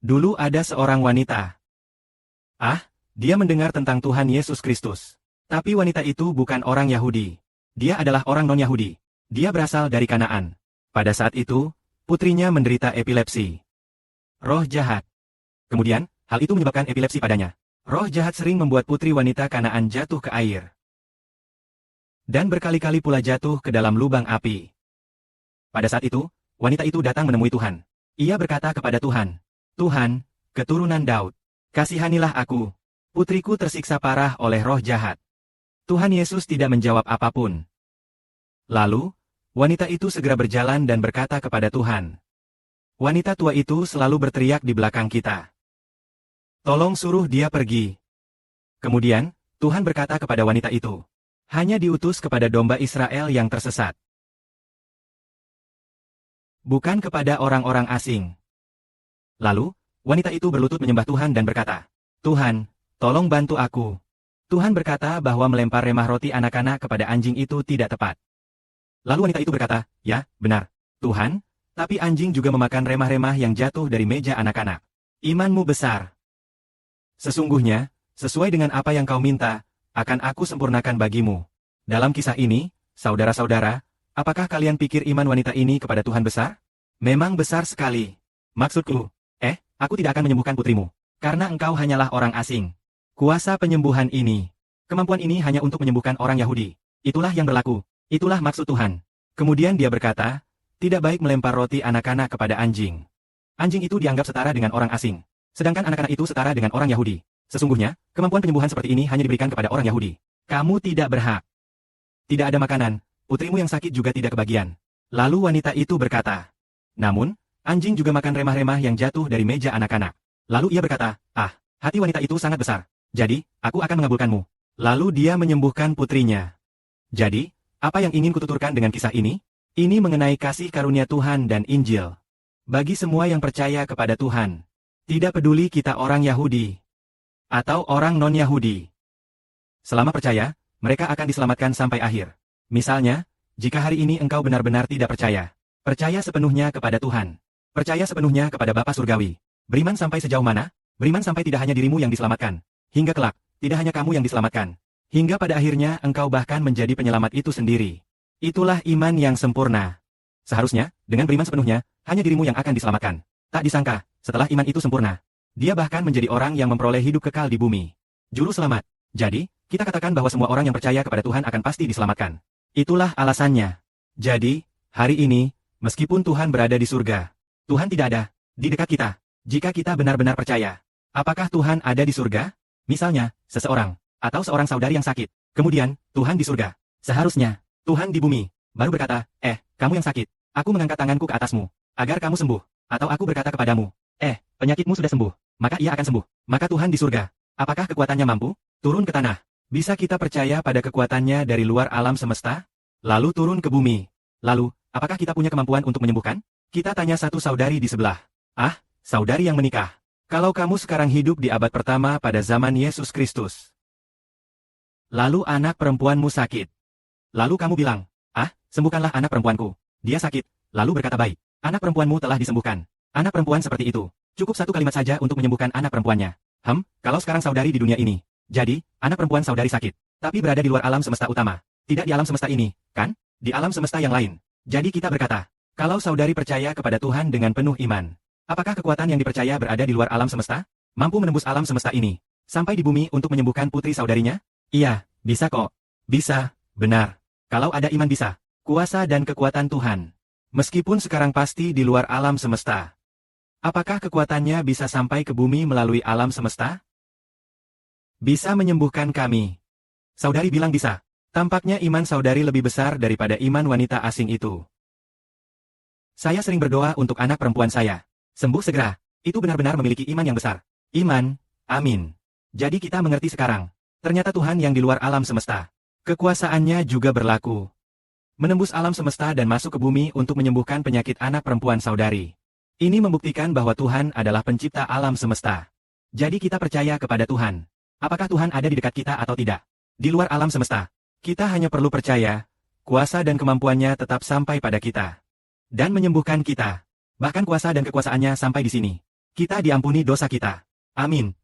Dulu ada seorang wanita. Ah, dia mendengar tentang Tuhan Yesus Kristus. Tapi wanita itu bukan orang Yahudi. Dia adalah orang non-Yahudi. Dia berasal dari Kanaan. Pada saat itu, putrinya menderita epilepsi. Roh jahat. Kemudian, hal itu menyebabkan epilepsi padanya. Roh jahat sering membuat putri wanita Kanaan jatuh ke air. Dan berkali-kali pula jatuh ke dalam lubang api. Pada saat itu, wanita itu datang menemui Tuhan. Ia berkata kepada Tuhan, "Tuhan, keturunan Daud, kasihanilah aku. Putriku tersiksa parah oleh roh jahat." Tuhan Yesus tidak menjawab apapun. Lalu, wanita itu segera berjalan dan berkata kepada Tuhan. Wanita tua itu selalu berteriak di belakang kita. "Tolong suruh dia pergi." Kemudian, Tuhan berkata kepada wanita itu, "Hanya diutus kepada domba Israel yang tersesat. Bukan kepada orang-orang asing." Lalu, wanita itu berlutut menyembah Tuhan dan berkata, "Tuhan, tolong bantu aku." Tuhan berkata bahwa melempar remah roti anak-anak kepada anjing itu tidak tepat. Lalu wanita itu berkata, "Ya, benar, Tuhan, tapi anjing juga memakan remah-remah yang jatuh dari meja anak-anak. Imanmu besar. Sesungguhnya, sesuai dengan apa yang kau minta, akan aku sempurnakan bagimu." Dalam kisah ini, saudara-saudara, apakah kalian pikir iman wanita ini kepada Tuhan besar? Memang besar sekali. Maksudku, aku tidak akan menyembuhkan putrimu, karena engkau hanyalah orang asing. Kuasa penyembuhan ini, kemampuan ini hanya untuk menyembuhkan orang Yahudi. Itulah yang berlaku, itulah maksud Tuhan. Kemudian dia berkata, tidak baik melempar roti anak-anak kepada anjing. Anjing itu dianggap setara dengan orang asing, sedangkan anak-anak itu setara dengan orang Yahudi. Sesungguhnya, kemampuan penyembuhan seperti ini hanya diberikan kepada orang Yahudi. Kamu tidak berhak. Tidak ada makanan, putrimu yang sakit juga tidak kebagian. Lalu wanita itu berkata, namun, anjing juga makan remah-remah yang jatuh dari meja anak-anak. Lalu ia berkata, hati wanita itu sangat besar. Jadi, aku akan mengabulkanmu. Lalu dia menyembuhkan putrinya. Jadi, apa yang ingin kututurkan dengan kisah ini? Ini mengenai kasih karunia Tuhan dan Injil. Bagi semua yang percaya kepada Tuhan. Tidak peduli kita orang Yahudi atau orang non-Yahudi. Selama percaya, mereka akan diselamatkan sampai akhir. Misalnya, jika hari ini engkau benar-benar tidak percaya, percaya sepenuhnya kepada Tuhan. Percaya sepenuhnya kepada Bapa Surgawi. Beriman sampai sejauh mana? Beriman sampai tidak hanya dirimu yang diselamatkan. Hingga kelak, tidak hanya kamu yang diselamatkan. Hingga pada akhirnya engkau bahkan menjadi penyelamat itu sendiri. Itulah iman yang sempurna. Seharusnya, dengan beriman sepenuhnya, hanya dirimu yang akan diselamatkan. Tak disangka, setelah iman itu sempurna, dia bahkan menjadi orang yang memperoleh hidup kekal di bumi. Juru selamat. Jadi, kita katakan bahwa semua orang yang percaya kepada Tuhan akan pasti diselamatkan. Itulah alasannya. Jadi, hari ini, meskipun Tuhan berada di surga, Tuhan tidak ada di dekat kita. Jika kita benar-benar percaya, apakah Tuhan ada di surga? Misalnya, seseorang, atau seorang saudari yang sakit. Kemudian, Tuhan di surga. Seharusnya, Tuhan di bumi. Baru berkata, kamu yang sakit. Aku mengangkat tanganku ke atasmu, agar kamu sembuh. Atau aku berkata kepadamu, penyakitmu sudah sembuh. Maka ia akan sembuh. Maka Tuhan di surga. Apakah kekuatannya mampu turun ke tanah? Bisa kita percaya pada kekuatannya dari luar alam semesta? Lalu turun ke bumi. Lalu, apakah kita punya kemampuan untuk menyembuhkan? Kita tanya satu saudari di sebelah. Saudari yang menikah. Kalau kamu sekarang hidup di abad pertama pada zaman Yesus Kristus. Lalu anak perempuanmu sakit. Lalu kamu bilang, sembuhkanlah anak perempuanku. Dia sakit. Lalu berkata baik. Anak perempuanmu telah disembuhkan. Anak perempuan seperti itu. Cukup satu kalimat saja untuk menyembuhkan anak perempuannya. Kalau sekarang saudari di dunia ini. Jadi, anak perempuan saudari sakit. Tapi berada di luar alam semesta utama. Tidak di alam semesta ini, kan? Di alam semesta yang lain. Jadi kita berkata, kalau saudari percaya kepada Tuhan dengan penuh iman. Apakah kekuatan yang dipercaya berada di luar alam semesta? Mampu menembus alam semesta ini. Sampai di bumi untuk menyembuhkan putri saudarinya? Iya, bisa kok. Bisa, benar. Kalau ada iman bisa. Kuasa dan kekuatan Tuhan. Meskipun sekarang pasti di luar alam semesta. Apakah kekuatannya bisa sampai ke bumi melalui alam semesta? Bisa menyembuhkan kami. Saudari bilang bisa. Tampaknya iman saudari lebih besar daripada iman wanita asing itu. Saya sering berdoa untuk anak perempuan saya. Sembuh segera. Itu benar-benar memiliki iman yang besar. Iman. Amin. Jadi kita mengerti sekarang. Ternyata Tuhan yang di luar alam semesta. Kekuasaannya juga berlaku. Menembus alam semesta dan masuk ke bumi untuk menyembuhkan penyakit anak perempuan saudari. Ini membuktikan bahwa Tuhan adalah pencipta alam semesta. Jadi kita percaya kepada Tuhan. Apakah Tuhan ada di dekat kita atau tidak? Di luar alam semesta. Kita hanya perlu percaya. Kuasa dan kemampuannya tetap sampai pada kita. Dan menyembuhkan kita. Bahkan kuasa dan kekuasaannya sampai di sini. Kita diampuni dosa kita. Amin.